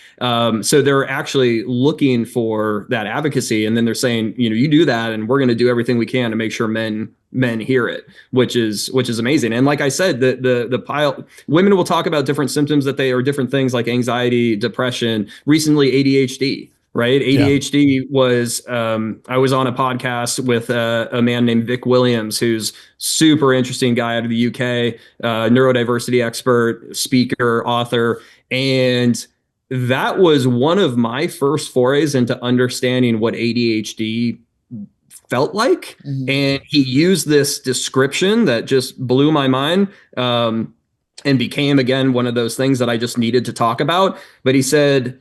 So they're actually looking for that advocacy. And then they're saying, you do that and we're going to do everything we can to make sure men hear it, which is amazing. And like I said, the pile, women will talk about different symptoms or different things like anxiety, depression, recently ADHD. Right. ADHD was, I was on a podcast with a man named Vic Williams, who's super interesting guy out of the UK, neurodiversity expert, speaker, author. And that was one of my first forays into understanding what ADHD felt like. Mm-hmm. And he used this description that just blew my mind. And became, again, one of those things that I just needed to talk about. But he said,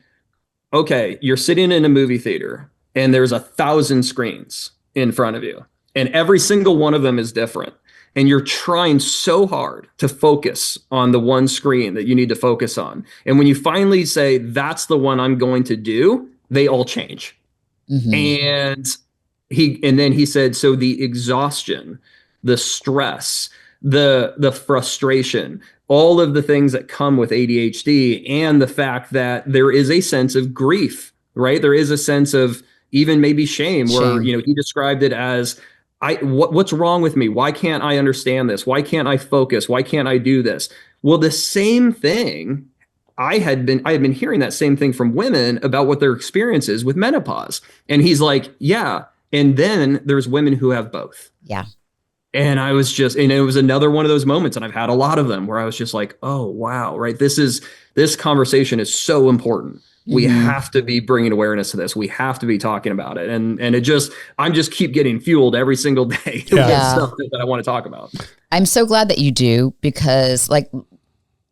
okay, you're sitting in a movie theater and there's 1,000 screens in front of you and every single one of them is different. And you're trying so hard to focus on the one screen that you need to focus on. And when you finally say, that's the one I'm going to do, they all change. Mm-hmm. And then he said, so the exhaustion, the stress, the frustration, all of the things that come with ADHD, and the fact that there is a sense of grief, right? There is a sense of even maybe shame. Where, he described it as, what's wrong with me? Why can't I understand this? Why can't I focus? Why can't I do this? Well, the same thing, I had been hearing that same thing from women about what their experience is with menopause. And he's like, yeah. And then there's women who have both. Yeah. And I was just, and it was another one of those moments, and I've had a lot of them, where I was just like, oh, wow, right? This conversation is so important. Mm-hmm. We have to be bringing awareness to this. We have to be talking about it. And I'm just keep getting fueled every single day with stuff that I want to talk about. I'm so glad that you do, because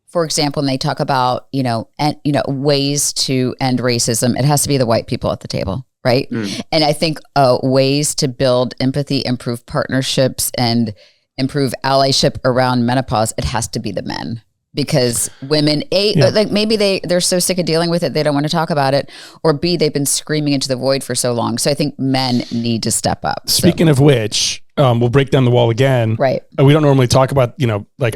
for example, when they talk about, ways to end racism, it has to be the white people at the table. Right. Mm. And I think ways to build empathy, improve partnerships, and improve allyship around menopause, it has to be the men. Because women, maybe they're so sick of dealing with it, they don't want to talk about it. Or B, they've been screaming into the void for so long. So I think men need to step up. Speaking of which, we'll break down the wall again. Right. We don't normally talk about,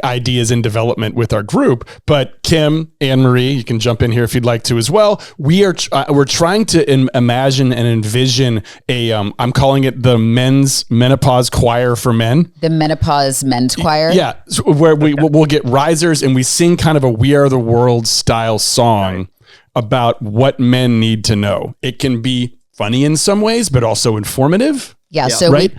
ideas in development with our group, but Kim, Anne-Marie, you can jump in here if you'd like to as well. We're trying to imagine and envision I'm calling it the men's menopause choir for men. The menopause men's choir. Yeah. So where we'll get risers and we sing kind of a We Are the World style song about what men need to know. It can be funny in some ways, but also informative. Yeah. So right?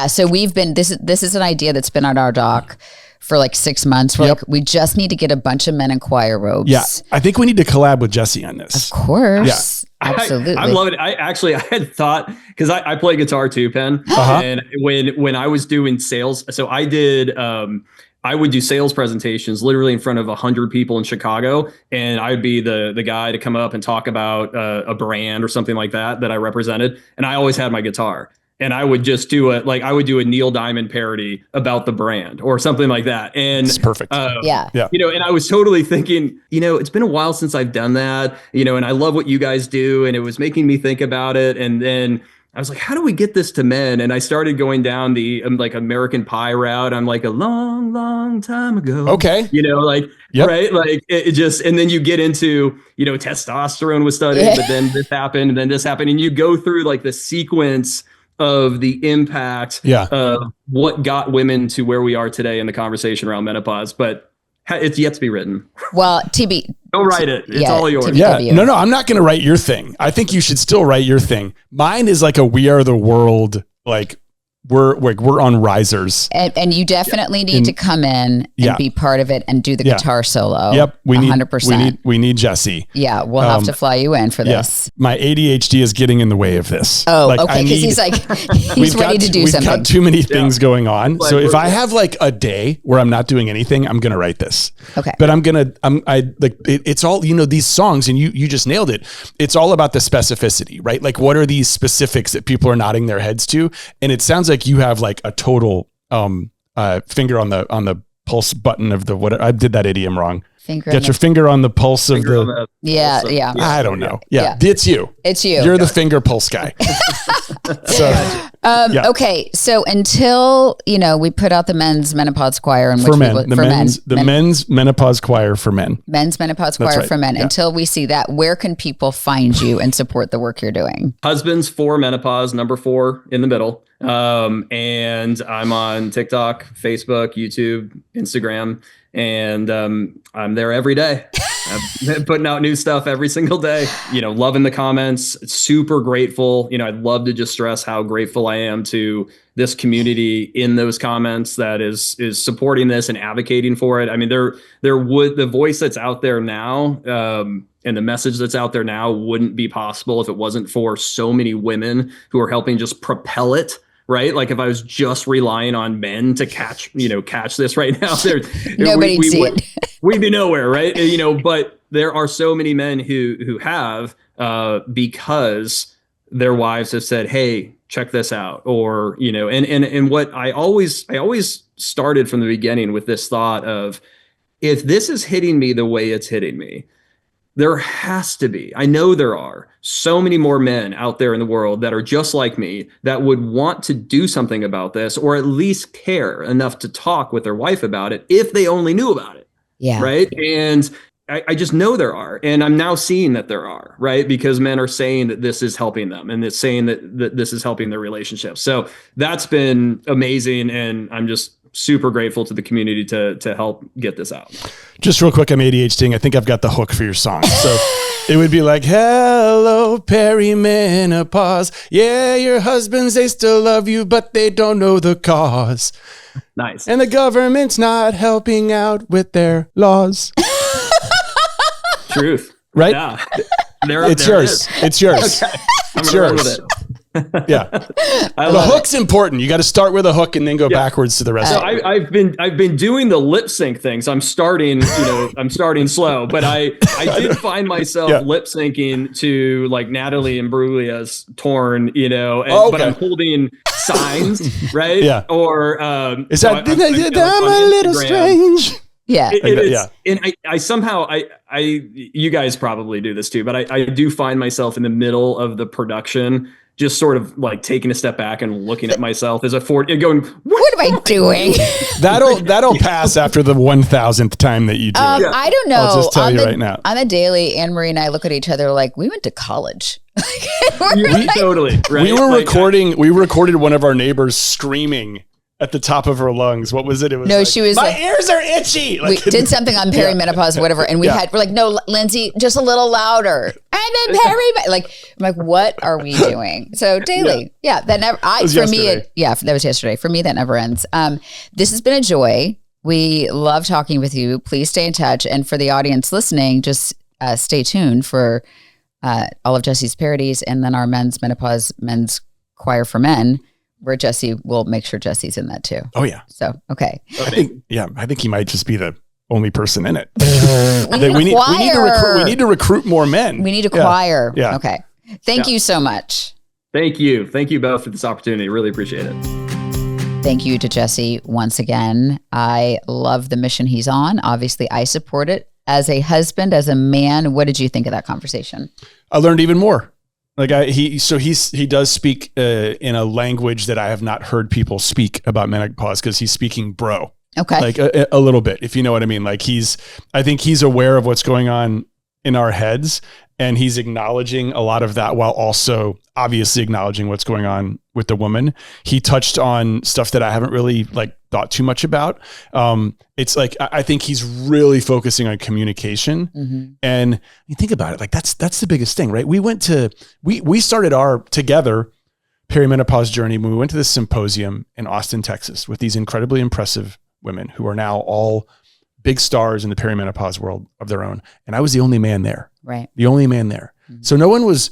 So we've been, this is an idea that's been on our doc for 6 months. We're we just need to get a bunch of men in choir robes. Yeah. I think we need to collab with Jesse on this. Of course. Yeah. Absolutely. I love it. I had thought, because I play guitar too, Penn. And when I was doing sales, so I did, I would do sales presentations literally in front of 100 people in Chicago. And I'd be the guy to come up and talk about a brand or something like that I represented. And I always had my guitar. And I would just do I would do a Neil Diamond parody about the brand or something like that. And it's perfect. Yeah. And I was totally thinking, it's been a while since I've done that, and I love what you guys do. And it was making me think about it. And then I was like, how do we get this to men? And I started going down the American Pie route. I'm like, a long, long time ago. Okay. Right. It just, and then you get into, testosterone was studied, but then this happened and then this happened. And you go through the sequence of the impact of what got women to where we are today in the conversation around menopause, but it's yet to be written. Well, TB, don't write it. It's all yours. TBW. No, I'm not going to write your thing. I think you should still write your thing. Mine is a We Are the World, we're on risers. And you definitely need to come in and be part of it and do the guitar solo. Yep. 100%. We need Jesse. Yeah. We'll have to fly you in for this. My ADHD is getting in the way of this. Oh, okay. Because he's ready to do something. We've got too many things going on. So if I have a day where I'm not doing anything, I'm going to write this. Okay. But it's all, these songs, and you just nailed it. It's all about the specificity, right? What are these specifics that people are nodding their heads to? And it sounds like you have a total finger on the pulse button of the what I did that idiom wrong. Get your finger on the pulse of Finger on the. Yeah. I don't know. Yeah, Yeah. it's you. It's you. You're the finger pulse guy. So yeah. Okay, so until we put out the men's menopause choir and for men, men's menopause choir for men. Men's menopause choir right. for men. Yeah. Until we see that, where can people find you and support the work you're doing? Husbands for Menopause, number 4 in the middle. And I'm on TikTok, Facebook, YouTube, Instagram, and I'm there every day. I'm putting out new stuff every single day, loving the comments, super grateful. I'd love to just stress how grateful I am to this community in those comments that is supporting this and advocating for it. I mean, the voice that's out there now, and the message that's out there now wouldn't be possible if it wasn't for so many women who are helping just propel it. Right? Like if I was just relying on men to catch this right now, Nobody'd see it. We'd be nowhere, right? But there are so many men who have because their wives have said, "Hey, check this out," or and what I always started from the beginning with this thought of, if this is hitting me the way it's hitting me, there has to be, I know there are so many more men out there in the world that are just like me that would want to do something about this, or at least care enough to talk with their wife about it if they only knew about it. Yeah. Right. And I just know there are, and I'm now seeing that there are, right? Because men are saying that this is helping them, and it's saying that this is helping their relationships. So that's been amazing. And I'm just super grateful to the community to help get this out. Just real quick, I'm ADHDing. I think I've got the hook for your song. So it would be like, hello, perimenopause. Yeah, your husbands, they still love you, but they don't know the cause. Nice. And the government's not helping out with their laws. Truth. Right? Yeah. It's yours. It's yours. Okay. It's I'm gonna run yours. with it. Yeah. The hook's important. You got to start with a hook and then go backwards to the rest So of it. I've been doing the lip sync thing. So I'm starting slow, but I did find myself lip syncing to like Natalie Imbruglia's Torn, but I'm holding signs, right? Yeah. Or is that I'm a little strange? Yeah. And I somehow, you guys probably do this too, but I do find myself in the middle of the production, just sort of like taking a step back and looking at myself as a Ford and going, what am I doing? That'll pass after the 1,000th time that you do it. I don't know. I'll just tell you right now. On the daily, Anne Marie and I look at each other like, we went to college. Totally. Right? We were recording. We recorded one of our neighbors screaming at the top of her lungs. What was it? It was she was my like, ears are itchy. We did something on perimenopause or whatever, and we're like, no, Lindsay, just a little louder. I'm in I'm like, what are we doing? So daily, that never. That was yesterday. For me, that never ends. This has been a joy. We love talking with you. Please stay in touch, and for the audience listening, just stay tuned for all of Jesse's parodies, and then our men's choir for men, where Jesse will make sure Jesse's in that too. Oh yeah. So, okay. I think he might just be the only person in it. We need to recruit more men. We need a choir. Yeah. Okay. Thank you so much. Thank you. Thank you both for this opportunity. Really appreciate it. Thank you to Jesse once again. I love the mission he's on. Obviously, I support it. As a husband, as a man, what did you think of that conversation? I learned even more. Like he does speak in a language that I have not heard people speak about menopause, because he's speaking bro. Okay. Like a little bit, if you know what I mean. Like I think he's aware of what's going on in our heads, and he's acknowledging a lot of that while also obviously acknowledging what's going on with the woman. He touched on stuff that I haven't really thought too much about. It's like, I think he's really focusing on communication. Mm-hmm. And you think about it, that's the biggest thing, right? We started our together perimenopause journey when we went to this symposium in Austin, Texas, with these incredibly impressive women who are now all big stars in the perimenopause world of their own. And I was the only man there. Right. The only man there. Mm-hmm. So no one was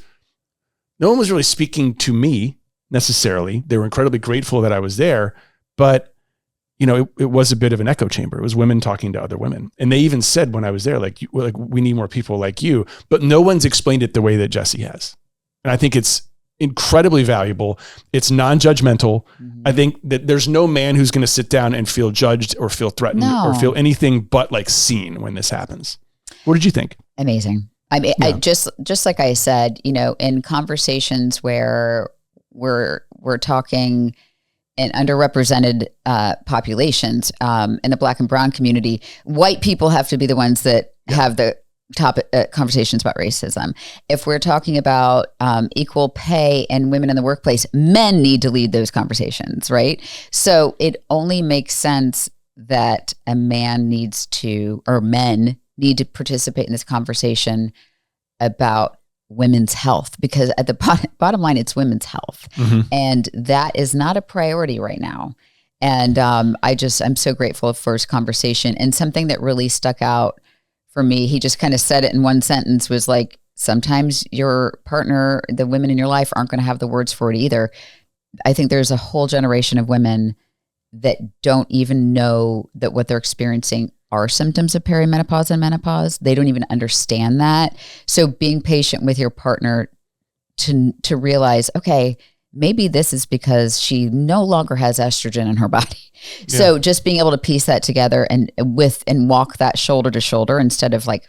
really speaking to me necessarily. They were incredibly grateful that I was there, but it was a bit of an echo chamber. It was women talking to other women. And they even said when I was there, we need more people like you, but no one's explained it the way that Jesse has. And I think it's incredibly valuable. It's non-judgmental. I think that there's no man who's going to sit down and feel judged or feel threatened or feel anything but like seen when this happens. What did you think? Amazing. I mean, I just like I said, you know, in conversations where we're talking in underrepresented populations, in the Black and brown community, white people have to be the ones that have the top conversations about racism. If we're talking about equal pay and women in the workplace, men need to lead those conversations, right? So it only makes sense that a man needs to, or men need to participate in this conversation about women's health, because at the bottom line, it's women's health. And that is not a priority right now. And I'm so grateful for his conversation. And something that really stuck out for me, he just kind of said it in one sentence, was like, sometimes your partner, the women in your life, aren't going to have the words for it either. I think there's a whole generation of women that don't even know that what they're experiencing are symptoms of perimenopause and menopause. They don't even understand that. So being patient with your partner to realize, okay, maybe this is because she no longer has estrogen in her body. Yeah. So just being able to piece that together and walk that shoulder to shoulder instead of like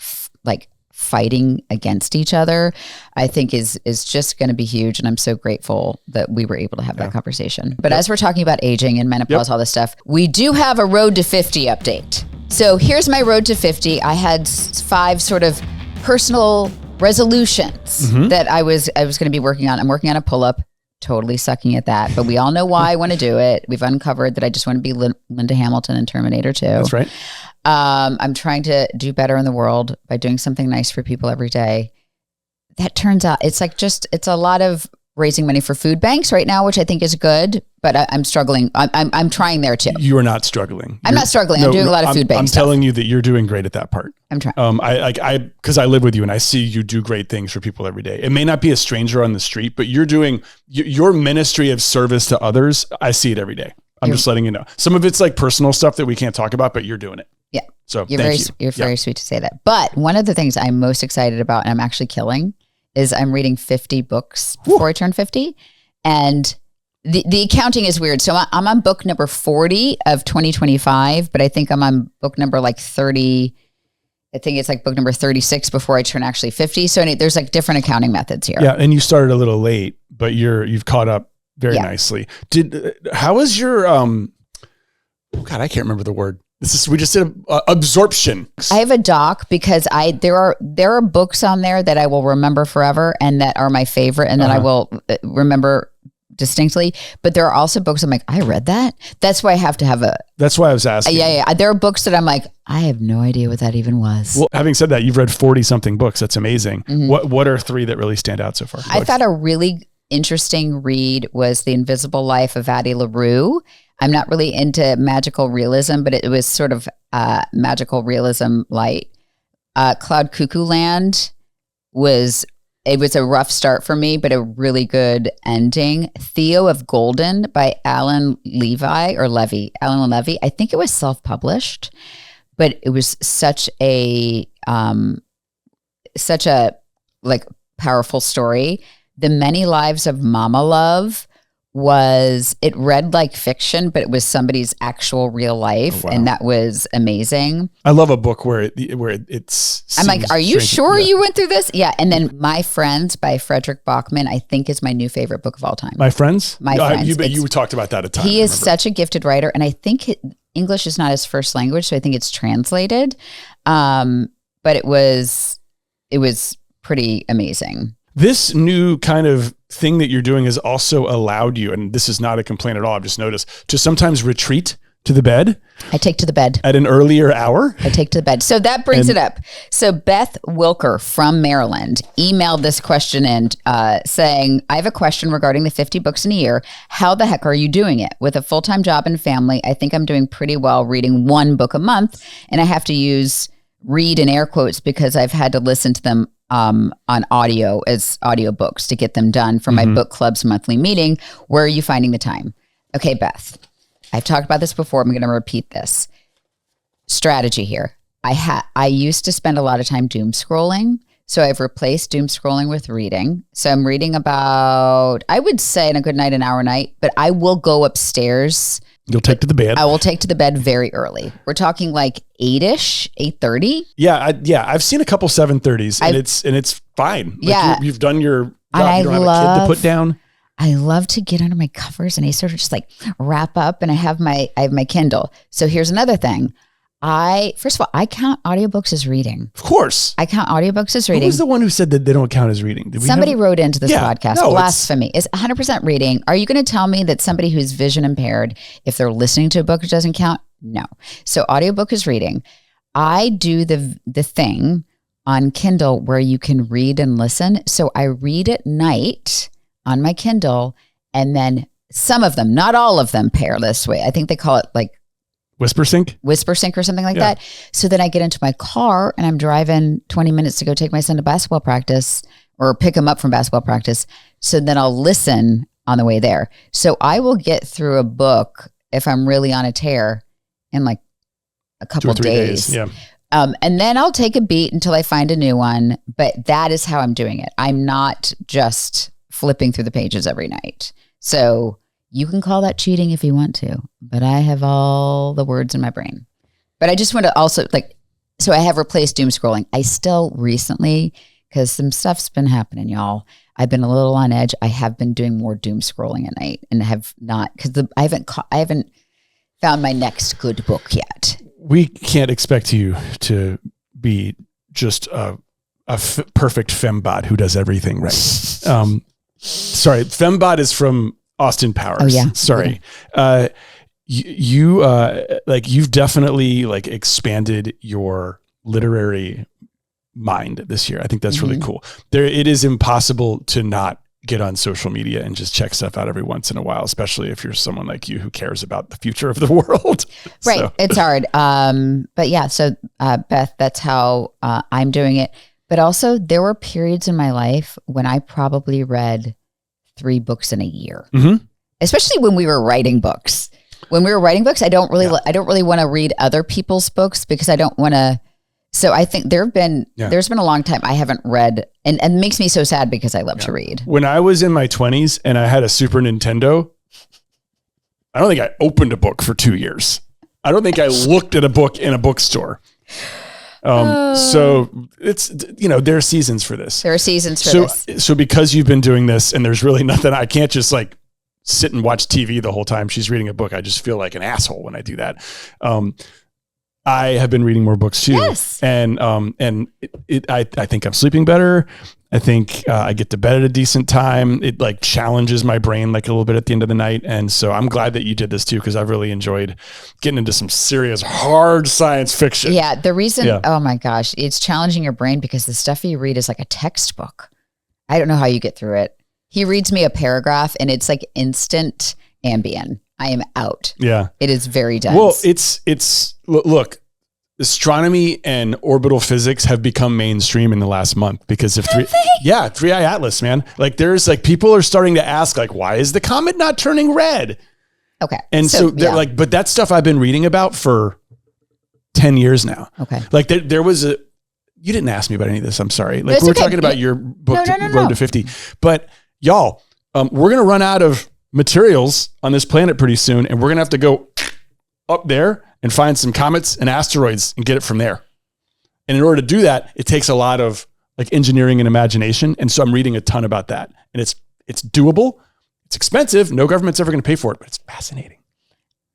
fighting against each other, I think is just going to be huge. And I'm so grateful that we were able to have that conversation. But as we're talking about aging and menopause, all this stuff, we do have a Road to 50 update. So here's my Road to 50. I had 5 sort of personal resolutions that I was going to be working on. I'm working on a pull-up, totally sucking at that, but we all know why I want to do it. We've uncovered that I just want to be Linda Hamilton in Terminator 2. That's right. I'm trying to do better in the world by doing something nice for people every day. That turns out it's a lot of raising money for food banks right now, which I think is good, but I'm struggling. I'm trying there too. You are not struggling. I'm not struggling. I'm doing a lot of food banks. I'm telling you that you're doing great at that part. I'm trying. Because I live with you and I see you do great things for people every day. It may not be a stranger on the street, but you're doing your ministry of service to others. I see it every day. I'm just letting you know. Some of it's like personal stuff that we can't talk about, but you're doing it. Yeah. So you're very sweet to say that. But one of the things I'm most excited about, and I'm actually killing, is I'm reading 50 books before I turn 50. And the accounting is weird. So I'm on book number 40 of 2025, but I think I'm on book number like 30. I think it's like book number 36 before I turn actually 50. So there's like different accounting methods here. Yeah. And you started a little late, but you've caught up very nicely. How was your, God, I can't remember the word. We just did absorption. I have a doc because there are books on there that I will remember forever and that are my favorite and that I will remember distinctly. But there are also books I'm like, I read that. That's why I have to have That's why I was asking. Yeah. There are books that I'm like, I have no idea what that even was. Well, having said that, you've read 40 something books. That's amazing. What are 3 that really stand out so far? I thought a really interesting read was The Invisible Life of Addie LaRue. I'm not really into magical realism, but it was sort of magical realism light. Cloud Cuckoo Land was a rough start for me, but a really good ending. Theo of Golden by Alan Levy. I think it was self-published, but it was such a like powerful story. The Many Lives of Mama Love it read like fiction, but it was somebody's actual real life. Oh, wow. And that was amazing. I love a book where it's I'm like, are you sure you went through this? Yeah. And then My Friends by Frederick Bachman, I think is my new favorite book of all time. My Friends? My Friends. You talked about that a ton. He is such a gifted writer. And I think English is not his first language. So I think it's translated. But it was pretty amazing. This new kind of thing that you're doing has also allowed you, and this is not a complaint at all, I've just noticed, to sometimes retreat to the bed. I take to the bed. At an earlier hour? I take to the bed. So that brings it up. So Beth Wilker from Maryland emailed this question in saying, I have a question regarding the 50 books in a year. How the heck are you doing it? With a full-time job and family, I think I'm doing pretty well reading 1 book a month, and I have to use read in air quotes because I've had to listen to them on audio as audiobooks to get them done for my book club's monthly meeting. Where are you finding the time? Okay, Beth, I've talked about this before. I'm going to repeat this. Strategy here. I used to spend a lot of time doom scrolling So I've replaced doom scrolling with reading. So I'm reading about, I would say in a good night, an hour a night, but I will go upstairs. You'll take to the bed. I will take to the bed very early. We're talking like 8-ish, 8:30. Yeah. I've seen a couple 7:30s and it's fine. Like you've done your job. And you don't have a kid to put down. I love to get under my covers and I sort of just like wrap up, and I have my Kindle. So here's another thing. First of all, I count audiobooks as reading. Of course. I count audiobooks as reading. Who was the one who said that they don't count as reading? Somebody wrote into this podcast, no, blasphemy. It's 100% reading. Are you going to tell me that somebody who's vision impaired, if they're listening to a book, it doesn't count? No. So audiobook is reading. I do the thing on Kindle where you can read and listen. So I read at night on my Kindle, and then some of them, not all of them, pair this way. I think they call it like Whisper Sync or something like that. So then I get into my car and I'm driving 20 minutes to go take my son to basketball practice or pick him up from basketball practice. So then I'll listen on the way there. So I will get through a book if I'm really on a tear in like a couple 2 or 3 days. Yeah. And then I'll take a beat until I find a new one. But that is how I'm doing it. I'm not just flipping through the pages every night. So you can call that cheating if you want to, but I have all the words in my brain. But I just want to also so I have replaced doom scrolling. I still recently, because some stuff's been happening, y'all. I've been a little on edge. I have been doing more doom scrolling at night and have not, because I haven't found my next good book yet. We can't expect you to be just a perfect fembot who does everything right. Sorry, fembot is from Austin Powers. Oh yeah. Sorry. You've definitely like expanded your literary mind this year. I think that's really cool. It is impossible to not get on social media and just check stuff out every once in a while, especially if you're someone like you who cares about the future of the world. Right. So. It's hard. But yeah, so Beth, that's how I'm doing it. But also there were periods in my life when I probably read 3 books in a year, especially when we were writing books. When we were writing books, I don't really want to read other people's books because I don't want to. So I think there's been a long time I haven't read, and it makes me so sad because I love to read. When I was in my 20s and I had a Super Nintendo, I don't think I opened a book for 2 years. I don't think I looked at a book in a bookstore. So it's, there are seasons for this. There are seasons for this. So because you've been doing this and there's really nothing, I can't just like sit and watch TV the whole time she's reading a book. I just feel like an asshole when I do that. I have been reading more books too. Yes. And I think I'm sleeping better. I think I get to bed at a decent time. It like challenges my brain like a little bit at the end of the night. And so I'm glad that you did this too, because I've really enjoyed getting into some serious hard science fiction. Yeah. The reason, oh my gosh, it's challenging your brain because the stuff you read is like a textbook. I don't know how you get through it. He reads me a paragraph and it's like instant Ambien. I am out. Yeah. It is very dense. Well, it's look, astronomy and orbital physics have become mainstream in the last month because of 3i Atlas, man. Like there's like people are starting to ask like, why is the comet not turning red? Okay. And so they're like, but that stuff I've been reading about for 10 years now. Okay. Like there was you didn't ask me about any of this. I'm sorry. Like we were talking about your book, Road to 50, but y'all, we're going to run out of materials on this planet pretty soon. And we're going to have to go up there and find some comets and asteroids and get it from there. And in order to do that, it takes a lot of like engineering and imagination. And so I'm reading a ton about that. And it's doable. It's expensive. No government's ever going to pay for it, but it's fascinating.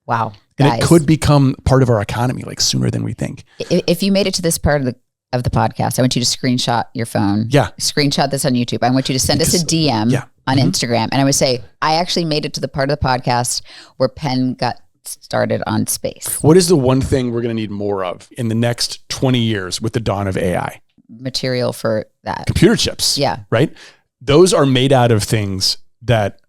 Wow. And guys, it could become part of our economy like sooner than we think. If you made it to this part of the podcast, I want you to screenshot your phone. Yeah. Screenshot this on YouTube. I want you to send us a DM on Instagram. And I would say, I actually made it to the part of the podcast where Penn got started on space. What is the one thing we're going to need more of in the next 20 years with the dawn of AI? Material for that. Computer chips. Yeah. Right? Those are made out of things that,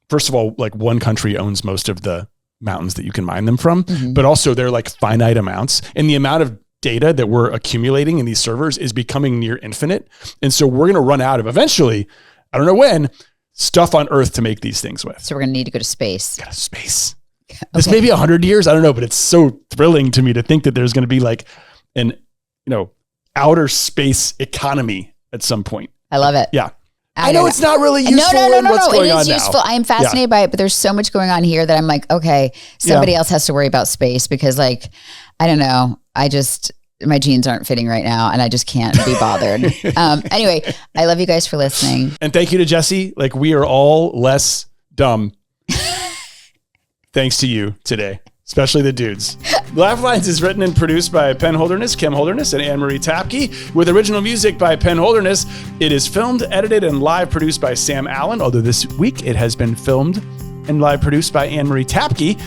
first of all, like one country owns most of the mountains that you can mine them from, but also they're like finite amounts. And the amount of data that we're accumulating in these servers is becoming near infinite. And so we're going to run out of eventually, I don't know when, stuff on Earth to make these things with. So we're going to need to go to space. Go to space. This may be 100 years. I don't know, but it's so thrilling to me to think that there's going to be like an, outer space economy at some point. I love it. Yeah. I know it's not really useful. No. Going It on is now. useful. I am fascinated by it, but there's so much going on here that I'm like, okay, somebody else has to worry about space because, like, I don't know. My jeans aren't fitting right now and I just can't be bothered. Anyway, I love you guys for listening. And thank you to Jesse. Like, we are all less dumb thanks to you today, especially the dudes. Laugh Lines is written and produced by Penn Holderness, Kim Holderness, and Anne-Marie Tapke, with original music by Penn Holderness. It is filmed, edited, and live produced by Sam Allen, although this week it has been filmed and live produced by Anne-Marie Tapke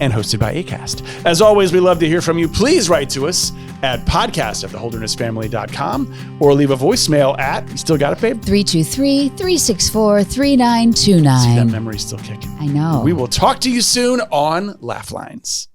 and hosted by Acast. As always, we love to hear from you. Please write to us at podcast@theholdernessfamily.com or leave a voicemail at, you still got it, babe? 323-364-3929. See, that memory's still kicking. I know. We will talk to you soon on Laugh Lines.